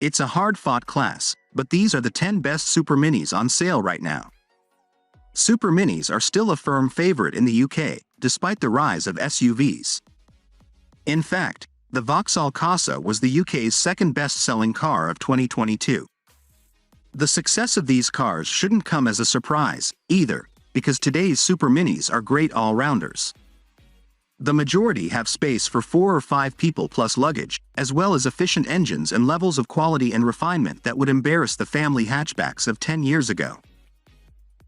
It's a hard-fought class, but these are the 10 best Superminis on sale right now. Superminis are still a firm favorite in the UK, despite the rise of SUVs. In fact, the Vauxhall Corsa was the UK's second best-selling car of 2022. The success of these cars shouldn't come as a surprise, either, because today's Superminis are great all-rounders. The majority have space for 4 or 5 people plus luggage, as well as efficient engines and levels of quality and refinement that would embarrass the family hatchbacks of 10 years ago.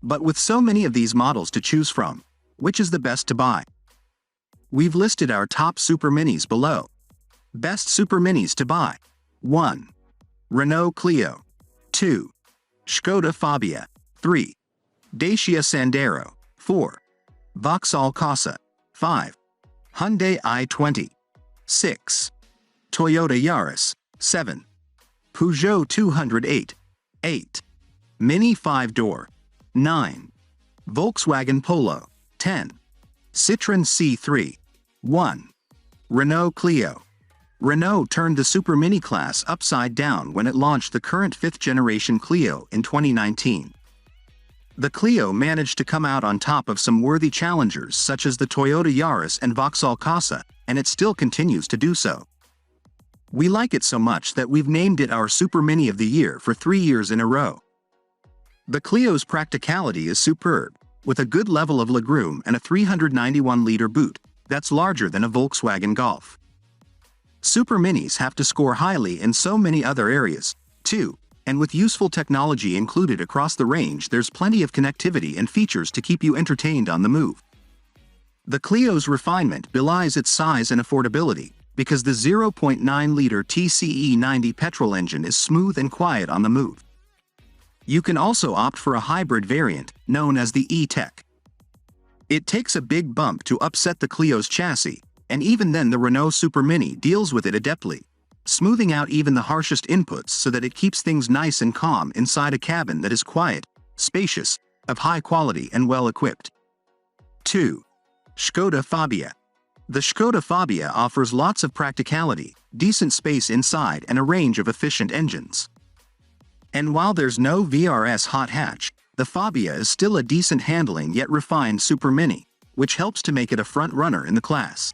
But with so many of these models to choose from, which is the best to buy? We've listed our top Superminis below. Best Superminis to buy. 1. Renault Clio. 2. Skoda Fabia. 3. Dacia Sandero. 4. Vauxhall Corsa. 5. Hyundai i20. 6. Toyota Yaris. 7. Peugeot 208. 8. Mini 5-door. 9. Volkswagen Polo. 10. Citroen C3. 1. Renault Clio. Renault turned the Supermini class upside down when it launched the current 5th-generation Clio in 2019. The Clio managed to come out on top of some worthy challengers such as the Toyota Yaris and Vauxhall Corsa, and it still continues to do so. We like it so much that we've named it our Supermini of the Year for 3 years in a row. The Clio's practicality is superb, with a good level of legroom and a 391-liter boot that's larger than a Volkswagen Golf. Superminis have to score highly in so many other areas, too, and with useful technology included across the range, there's plenty of connectivity and features to keep you entertained on the move. The Clio's refinement belies its size and affordability, because the 0.9-liter TCE90 petrol engine is smooth and quiet on the move. You can also opt for a hybrid variant, known as the E-Tech. It takes a big bump to upset the Clio's chassis, and even then the Renault Supermini deals with it adeptly, smoothing out even the harshest inputs so that it keeps things nice and calm inside a cabin that is quiet, spacious, of high quality and well-equipped. 2. Skoda Fabia. The Skoda Fabia offers lots of practicality, decent space inside and a range of efficient engines. And while there's no VRS hot hatch, the Fabia is still a decent handling yet refined Supermini, which helps to make it a front-runner in the class.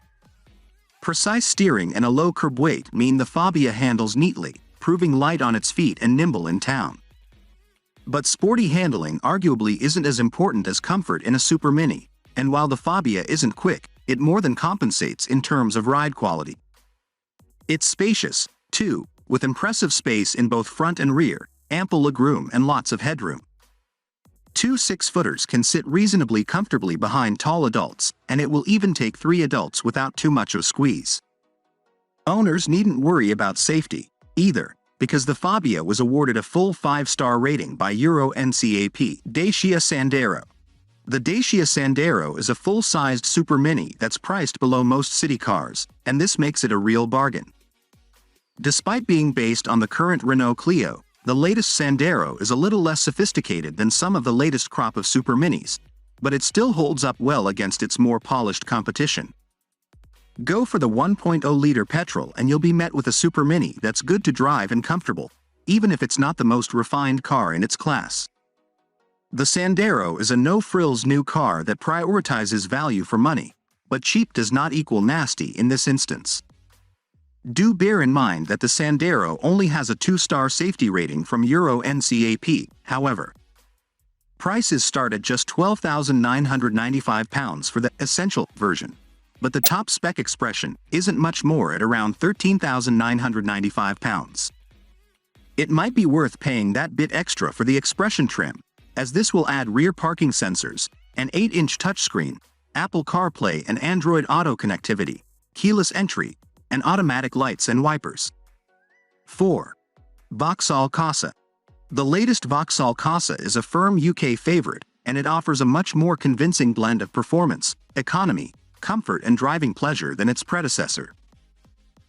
Precise steering and a low curb weight mean the Fabia handles neatly, proving light on its feet and nimble in town. But sporty handling arguably isn't as important as comfort in a Supermini, and while the Fabia isn't quick, it more than compensates in terms of ride quality. It's spacious, too, with impressive space in both front and rear, ample legroom and lots of headroom. 2 6-footers can sit reasonably comfortably behind tall adults, and it will even take 3 adults without too much of a squeeze. Owners needn't worry about safety, either, because the Fabia was awarded a full 5-star rating by Euro NCAP. Dacia Sandero. The Dacia Sandero is a full-sized Supermini that's priced below most city cars, and this makes it a real bargain. Despite being based on the current Renault Clio, the latest Sandero is a little less sophisticated than some of the latest crop of Superminis, but it still holds up well against its more polished competition. Go for the 1.0-liter petrol and you'll be met with a Supermini that's good to drive and comfortable, even if it's not the most refined car in its class. The Sandero is a no-frills new car that prioritizes value for money, but cheap does not equal nasty in this instance. Do bear in mind that the Sandero only has a 2-star safety rating from Euro NCAP, however. Prices start at just £12,995 for the essential version, but the top spec expression isn't much more at around £13,995. It might be worth paying that bit extra for the expression trim, as this will add rear parking sensors, an 8-inch touchscreen, Apple CarPlay and Android Auto connectivity, keyless entry, and automatic lights and wipers. 4. Vauxhall Corsa. The latest Vauxhall Corsa is a firm UK favorite, and it offers a much more convincing blend of performance, economy, comfort and driving pleasure than its predecessor.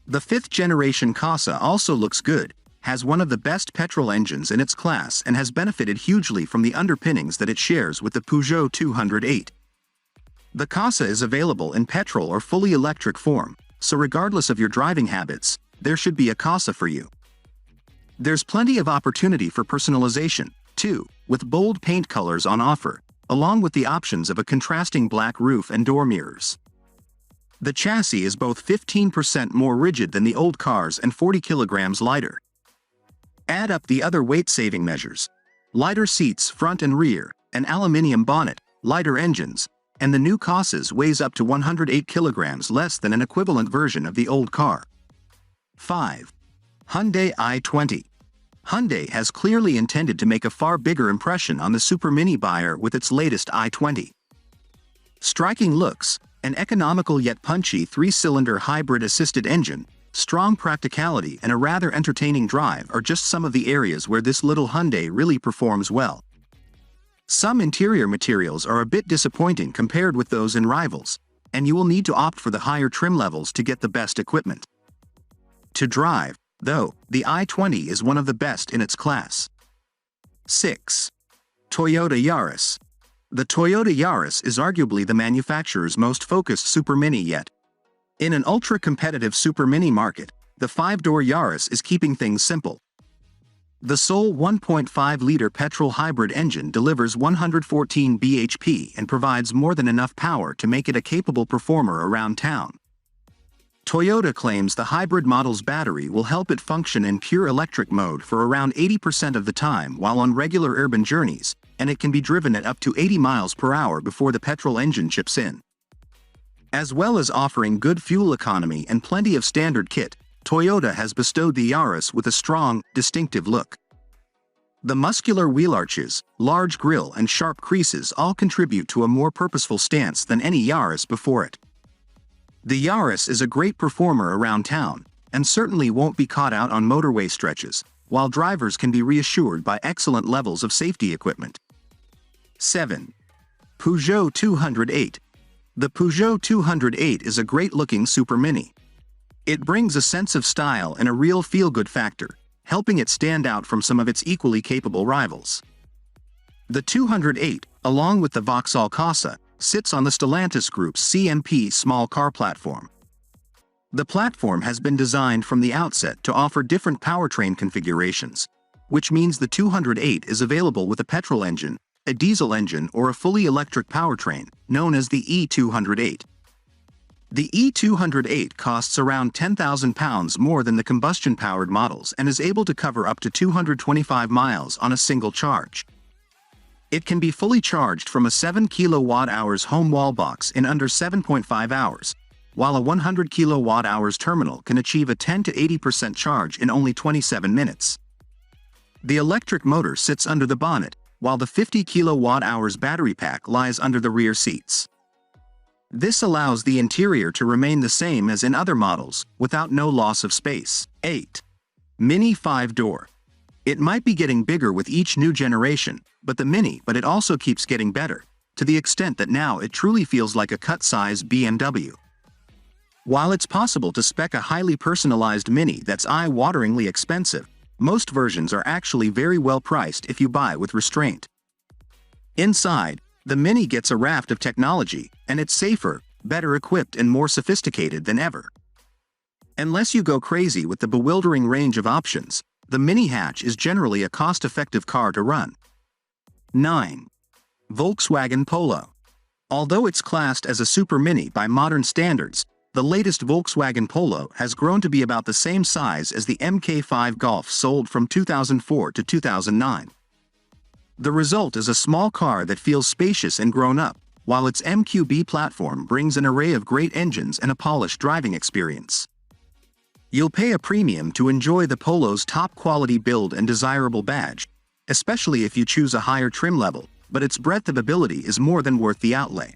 The 5th-generation Corsa also looks good, has one of the best petrol engines in its class and has benefited hugely from the underpinnings that it shares with the Peugeot 208. The Corsa is available in petrol or fully electric form, so regardless of your driving habits, there should be a Corsa for you. There's plenty of opportunity for personalization, too, with bold paint colors on offer, along with the options of a contrasting black roof and door mirrors. The chassis is both 15% more rigid than the old cars and 40 kilograms lighter. Add up the other weight-saving measures: lighter seats front and rear, an aluminium bonnet, lighter engines, and the new Corsa weighs up to 108 kilograms less than an equivalent version of the old car. 5. Hyundai i20. Hyundai has clearly intended to make a far bigger impression on the Supermini buyer with its latest i20. Striking looks, an economical yet punchy 3-cylinder hybrid-assisted engine, strong practicality and a rather entertaining drive are just some of the areas where this little Hyundai really performs well. Some interior materials are a bit disappointing compared with those in rivals, and you will need to opt for the higher trim levels to get the best equipment. To drive, though, the i20 is one of the best in its class. 6. Toyota Yaris. The Toyota Yaris is arguably the manufacturer's most focused Supermini yet. In an ultra-competitive Supermini market, the 5-door Yaris is keeping things simple. The sole 1.5-liter petrol hybrid engine delivers 114 bhp and provides more than enough power to make it a capable performer around town. Toyota claims the hybrid model's battery will help it function in pure electric mode for around 80% of the time while on regular urban journeys, and it can be driven at up to 80 miles per hour before the petrol engine chips in. As well as offering good fuel economy and plenty of standard kit, Toyota has bestowed the Yaris with a strong, distinctive look. The muscular wheel arches, large grille and sharp creases all contribute to a more purposeful stance than any Yaris before it. The Yaris is a great performer around town, and certainly won't be caught out on motorway stretches, while drivers can be reassured by excellent levels of safety equipment. 7. Peugeot 208. The Peugeot 208 is a great-looking Supermini. It brings a sense of style and a real feel-good factor, helping it stand out from some of its equally capable rivals. The 208, along with the Vauxhall Corsa, sits on the Stellantis Group's CMP small car platform. The platform has been designed from the outset to offer different powertrain configurations, which means the 208 is available with a petrol engine, a diesel engine or a fully electric powertrain, known as the E208. The E208 costs around £10,000 more than the combustion-powered models and is able to cover up to 225 miles on a single charge. It can be fully charged from a 7 kWh home wall box in under 7.5 hours, while a 100 kWh terminal can achieve a 10 to 80% charge in only 27 minutes. The electric motor sits under the bonnet, while the 50 kWh battery pack lies under the rear seats. This allows the interior to remain the same as in other models, without no loss of space. 8. Mini 5-door. It might be getting bigger with each new generation, but it also keeps getting better, to the extent that now it truly feels like a cut-size BMW. While it's possible to spec a highly personalized Mini that's eye-wateringly expensive, most versions are actually very well priced if you buy with restraint. Inside, the Mini gets a raft of technology, and it's safer, better equipped and more sophisticated than ever. Unless you go crazy with the bewildering range of options, the Mini hatch is generally a cost-effective car to run. 9. Volkswagen Polo. Although it's classed as a Supermini by modern standards, the latest Volkswagen Polo has grown to be about the same size as the Mk5 Golf sold from 2004 to 2009. The result is a small car that feels spacious and grown up, while its MQB platform brings an array of great engines and a polished driving experience. You'll pay a premium to enjoy the Polo's top-quality build and desirable badge, especially if you choose a higher trim level, but its breadth of ability is more than worth the outlay.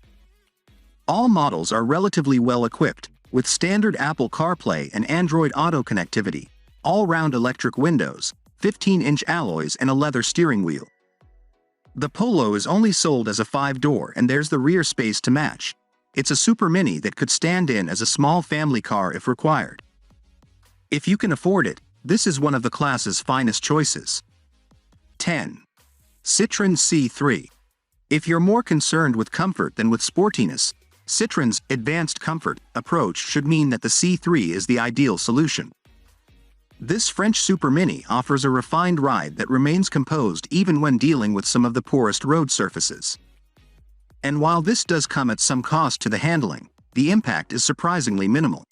All models are relatively well equipped, with standard Apple CarPlay and Android Auto connectivity, all-round electric windows, 15-inch alloys and a leather steering wheel. The Polo is only sold as a 5-door and there's the rear space to match. It's a Supermini that could stand in as a small family car if required. If you can afford it, this is one of the class's finest choices. 10. Citroen C3. If you're more concerned with comfort than with sportiness, Citroen's advanced comfort approach should mean that the C3 is the ideal solution. This French Super Mini offers a refined ride that remains composed even when dealing with some of the poorest road surfaces. And while this does come at some cost to the handling, the impact is surprisingly minimal.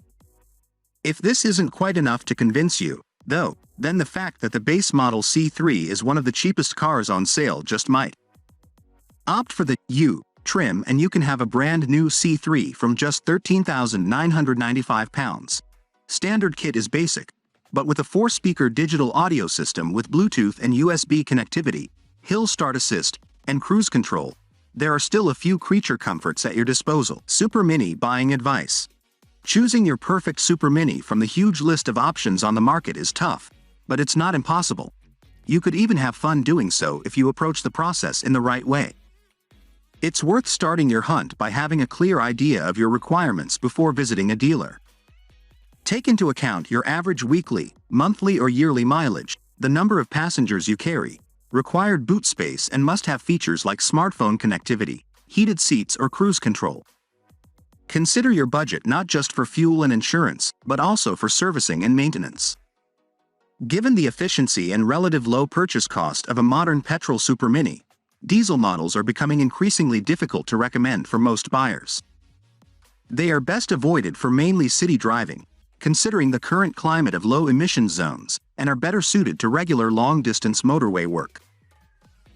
If this isn't quite enough to convince you, though, then the fact that the base model C3 is one of the cheapest cars on sale just might. Opt for the U trim and you can have a brand new C3 from just £13,995. Standard kit is basic, but with a 4-speaker digital audio system with Bluetooth and USB connectivity, hill start assist, and cruise control, there are still a few creature comforts at your disposal. Super Mini buying advice. Choosing your perfect Super Mini from the huge list of options on the market is tough, but it's not impossible. You could even have fun doing so if you approach the process in the right way. It's worth starting your hunt by having a clear idea of your requirements before visiting a dealer. Take into account your average weekly, monthly or yearly mileage, the number of passengers you carry, required boot space and must-have features like smartphone connectivity, heated seats or cruise control. Consider your budget not just for fuel and insurance, but also for servicing and maintenance. Given the efficiency and relative low purchase cost of a modern petrol Super Mini, diesel models are becoming increasingly difficult to recommend for most buyers. They are best avoided for mainly city driving, considering the current climate of low emission zones, and are better suited to regular long-distance motorway work.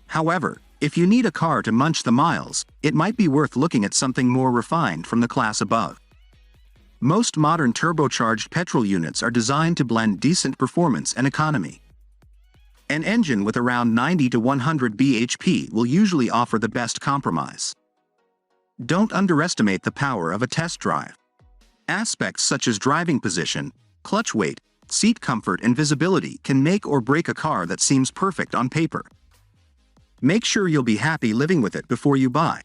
However, if you need a car to munch the miles, it might be worth looking at something more refined from the class above. Most modern turbocharged petrol units are designed to blend decent performance and economy. An engine with around 90 to 100 bhp will usually offer the best compromise. Don't underestimate the power of a test drive. Aspects such as driving position, clutch weight, seat comfort and visibility can make or break a car that seems perfect on paper. Make sure you'll be happy living with it before you buy.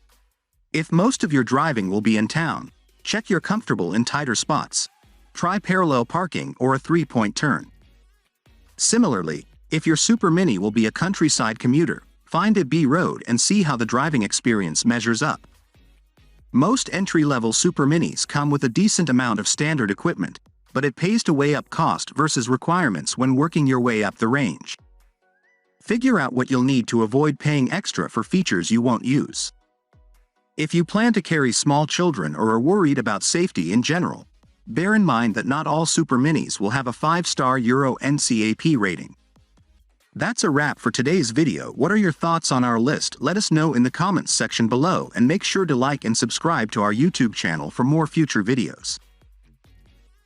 If most of your driving will be in town, check you're comfortable in tighter spots. Try parallel parking or a 3-point turn. Similarly, if your Super Mini will be a countryside commuter, find a B road and see how the driving experience measures up. Most entry-level Super Minis come with a decent amount of standard equipment, but it pays to weigh up cost versus requirements when working your way up the range. Figure out what you'll need to avoid paying extra for features you won't use. If you plan to carry small children or are worried about safety in general, bear in mind that not all Super Minis will have a 5-star Euro NCAP rating. That's a wrap for today's video. What are your thoughts on our list? Let us know in the comments section below and make sure to like and subscribe to our YouTube channel for more future videos.